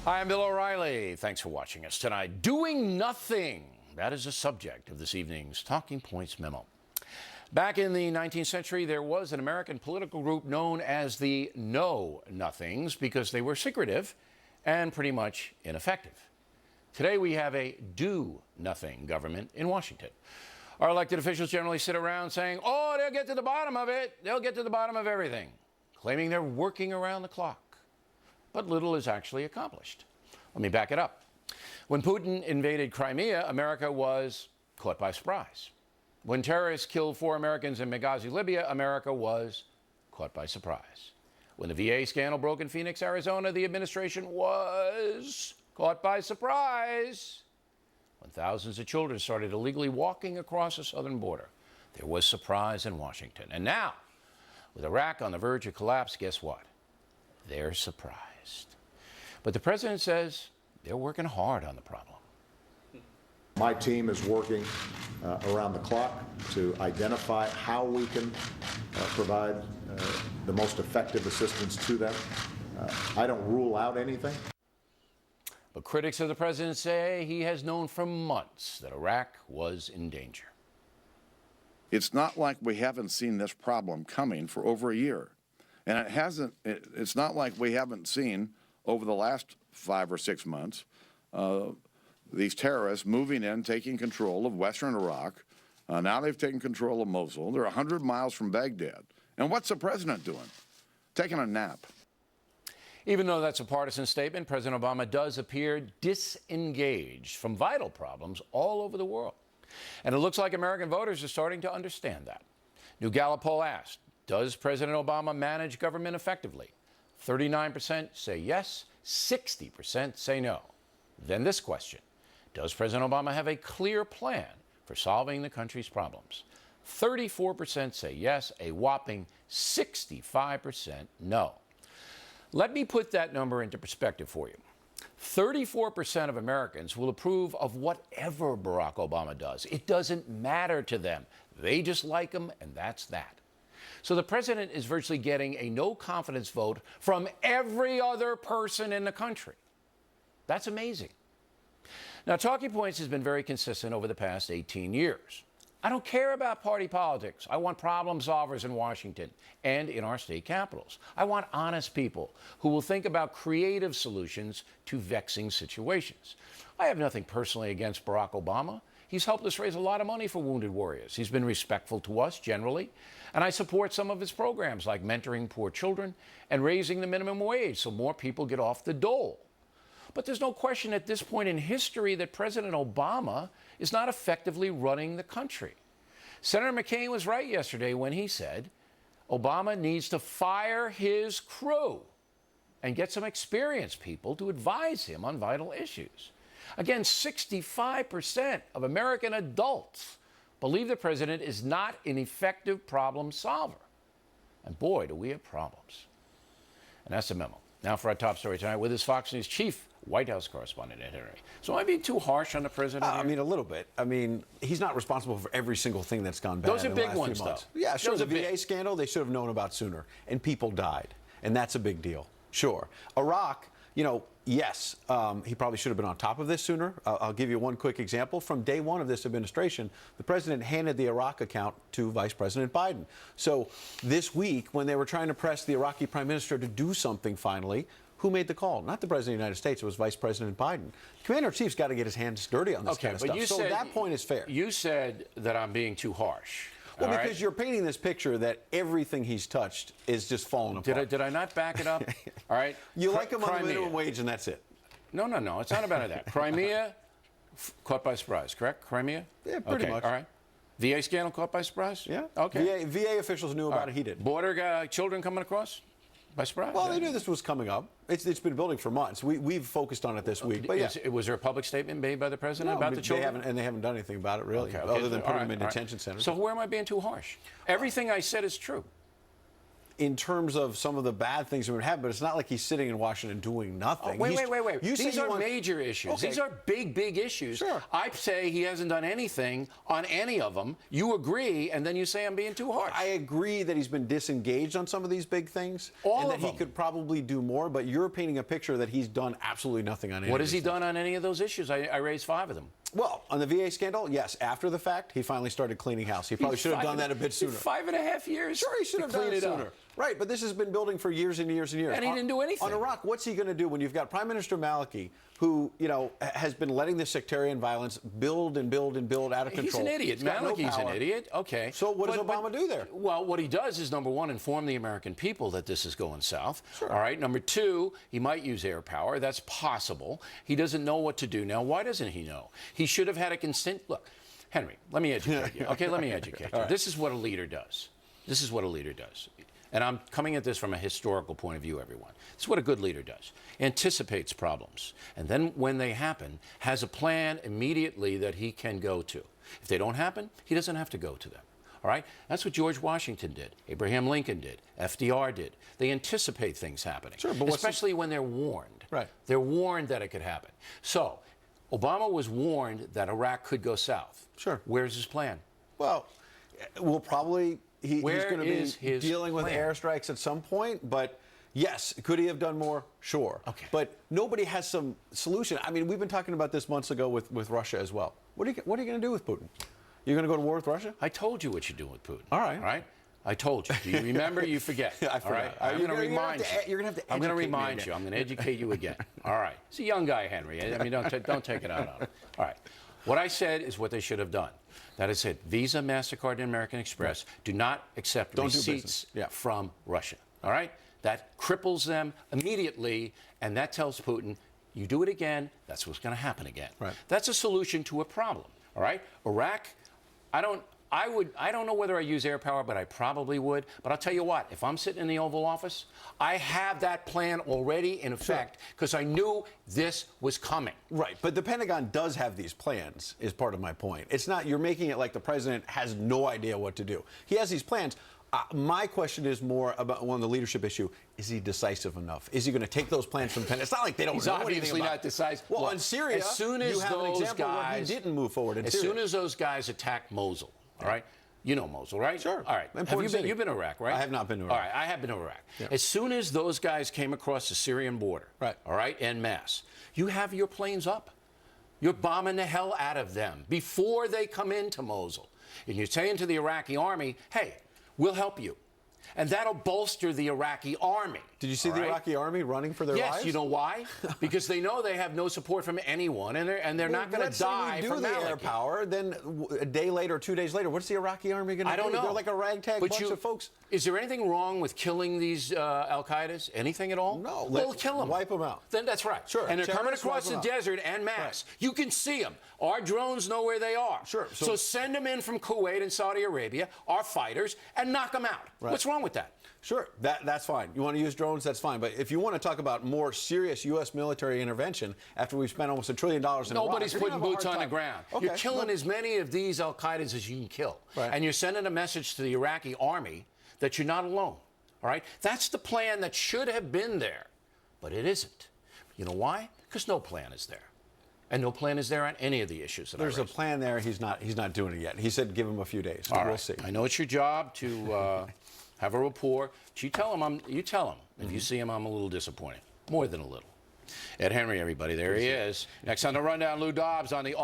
Hi, I'm Bill O'Reilly. Thanks for watching us tonight. Doing nothing. That is the subject of this evening's Talking Points memo. Back in the 19th century, there was an American political group known as the Know-Nothings because they were secretive and pretty much ineffective. Today, we have a do-nothing government in Washington. Our elected officials generally sit around saying, oh, they'll get to the bottom of it. They'll get to the bottom of everything, claiming they're working around the clock. But little is actually accomplished. Let me back it up. When Putin invaded Crimea, America was caught by surprise. When terrorists killed 4 Americans in Benghazi, Libya, America was caught by surprise. When the VA scandal broke in Phoenix, Arizona, the administration was caught by surprise. When thousands of children started illegally walking across the southern border, there was surprise in Washington. And now, with Iraq on the verge of collapse, guess what? They're surprised. But the president says they're working hard on the problem. My team is working around the clock to identify how we can provide the most effective assistance to them. I don't rule out anything. But critics of the president say he has known for months that Iraq was in danger. It's not like we haven't seen this problem coming for over a year. And it's not like we haven't seen over the last 5 or 6 months these terrorists moving in, taking control of western Iraq. Now they've taken control of Mosul. They're 100 miles from Baghdad. And what's the president doing? Taking a nap. Even though that's a partisan statement, President Obama does appear disengaged from vital problems all over the world. And it looks like American voters are starting to understand that. New Gallup poll asked, does President Obama manage government effectively? 39% say yes, 60% say no. Then this question, does President Obama have a clear plan for solving the country's problems? 34% say yes, a whopping 65% no. Let me put that number into perspective for you. 34% of Americans will approve of whatever Barack Obama does. It doesn't matter to them. They just like him, and that's that. So the president is virtually getting a no-confidence vote from every other person in the country. That's amazing. Now, Talking Points has been very consistent over the past 18 years. I don't care about party politics. I want problem solvers in Washington and in our state capitals. I want honest people who will think about creative solutions to vexing situations. I have nothing personally against Barack Obama. He's helped us raise a lot of money for wounded warriors. He's been respectful to us generally, and I support some of his programs like mentoring poor children and raising the minimum wage so more people get off the dole. But there's no question at this point in history that President Obama is not effectively running the country. Senator McCain was right yesterday when he said Obama needs to fire his crew and get some experienced people to advise him on vital issues. Again, 65% of American adults believe the president is not an effective problem solver. And boy, do we have problems. And that's the memo. Now for our top story tonight with his Fox News chief White House correspondent, Ed Henry. So am I being too harsh on the president? I mean, a little bit. I mean, he's not responsible for every single thing that's gone bad. Those are big ones, though. Yeah, sure. Those The are big. VA scandal, they should have known about sooner. And people died. And that's a big deal. Sure. Iraq, you know, yes, he probably should have been on top of this sooner. I'll give you one quick example. From day one of this administration, the president handed the Iraq account to Vice President Biden. So this week, when they were trying to press the Iraqi prime minister to do something finally, who made the call? Not the President of the United States. It was Vice President Biden. Commander-in-Chief's got to get his hands dirty on this kind of stuff. So that point is fair. You said that I'm being too harsh. Well, because you're painting this picture that everything he's touched is just falling apart. Did I not back it up? All right. You like him on the minimum wage, and that's it. No. It's not about that. Crimea, caught by surprise, correct? Crimea? Yeah, pretty much. All right. VA scandal caught by surprise? Yeah. Okay. VA officials knew about it. He did. Border children coming across? By surprise? Well, they knew this was coming up. It's been building for months. We've focused on it this week. But yeah. Was there a public statement made by the president about the children? They haven't done anything about it, really, other than putting them in detention centers. So where am I being too harsh? Everything I said is true. in terms of some of the bad things that would happen, but it's not like he's sitting in Washington doing nothing. Wait. You say These you are want- major issues. Okay. These are big issues. Sure. I say he hasn't done anything on any of them. You agree, and then you say I'm being too harsh. I agree that he's been disengaged on some of these big things, All and of that he them. could probably do more, but you're painting a picture that he's done absolutely nothing on any What of has these he done on any of those issues? I raised 5 of them. Well, on the VA scandal, yes. After the fact, he finally started cleaning house. He probably should have done that a bit sooner. 5.5 years. Sure, he should have done it sooner. Right, but this has been building for years and years and years. And he didn't do anything. On Iraq, what's he going to do when you've got Prime Minister Maliki, who, has been letting this sectarian violence build and build and build out of control? He's an idiot. He's got no Maliki's power. an idiot. Okay. So what does Obama do there? Well, what he does is, number one, inform the American people that this is going south. Sure. All right. Number two, he might use air power. That's possible. He doesn't know what to do now. Why doesn't he know? He should have had a consent. Look, Henry, let me educate you. Okay, let me educate you. Right. This is what a leader does. This is what a leader does. And I'm coming at this from a historical point of view, everyone. This is what a good leader does. Anticipates problems. And then when they happen, has a plan immediately that he can go to. If they don't happen, he doesn't have to go to them. All right? That's what George Washington did. Abraham Lincoln did. FDR did. They anticipate things happening. Sure, but especially when they're warned. Right. They're warned that it could happen. So, Obama was warned that Iraq could go south. Sure. Where's his plan? Well, we'll probably he's Where going to is be his dealing with plan? airstrikes at some point, but yes, could he have done more? Sure. Okay. But nobody has some solution. I mean, we've been talking about this months ago with Russia as well. What are you going to do with Putin? You're going to go to war with Russia? I told you what you're doing with Putin. All right. All right? I told you. Do you remember? You forget. I forgot. All right? I'm You're going to gonna remind have you. to- you're gonna have to I'm going to educate me remind again. you. I'm going to educate you again. All right. He's a young guy, Henry. I mean, don't take it out on him. All right. What I said is what they should have done. That is it. Visa, MasterCard, and American Express do not accept Don't do receipts business. Yeah. from Russia. All right? That cripples them immediately, and that tells Putin, you do it again, that's what's going to happen again. Right. That's a solution to a problem. All right? Iraq, I don't know whether I use air power, but I probably would. But I'll tell you what, if I'm sitting in the Oval Office, I have that plan already in effect because I knew this was coming. Right, but the Pentagon does have these plans, is part of my point. It's not, you're making it like the president has no idea what to do. He has these plans. My question is more about on the leadership issue. Is he decisive enough? Is he going to take those plans from the Pentagon? It's not like they don't He's know obviously anything about not decisive. Well, Look, on Syria, as soon as you have an those example where guys he didn't move forward in as Syria. soon as those guys attacked Mosul, all right? You know Mosul, right? Sure. All right. Important city. You've been to Iraq, right? I have not been to Iraq. All right, I have been to Iraq. Yeah. As soon as those guys came across the Syrian border, Right. all right, en masse, you have your planes up. You're bombing the hell out of them before they come into Mosul. And you're saying to the Iraqi army, hey, we'll help you. And that'll bolster the Iraqi army. Did you see all the right? Iraqi army running for their lives? Yes, you know why? Because they know they have no support from anyone, and they're not going to die do from the air Maliki. power. Then a day later, 2 days later, what's the Iraqi army going to do? I don't know. They're like a ragtag But bunch of folks. Is there anything wrong with killing these Al-Qaedas? Anything at all? No. Well, kill them. Wipe them out. Then that's right. Sure. And they're coming Terrorists, across wipe the 'em out. desert en masse. Right. You can see them. Our drones know where they are. Sure. So send them in from Kuwait and Saudi Arabia, our fighters, and knock them out. Right. What's wrong with that? Sure, that's fine. You want to use drones, that's fine. But if you want to talk about more serious U.S. military intervention after we've spent almost $1 trillion in Iraq, Nobody's you're gonna putting have a boots hard on the time. ground. Okay. You're killing as many of these Al-Qaedas as you can kill. Right. And you're sending a message to the Iraqi army that you're not alone. All right? That's the plan that should have been there. But it isn't. You know why? Because no plan is there. And no plan is there on any of the issues that There's I a raised. plan there. He's not doing it yet. He said give him a few days. All We'll right. see. I know it's your job to have a rapport. But you tell him if you see him, I'm a little disappointed. More than a little. Ed Henry, everybody. There he is. Next on the rundown, Lou Dobbs on the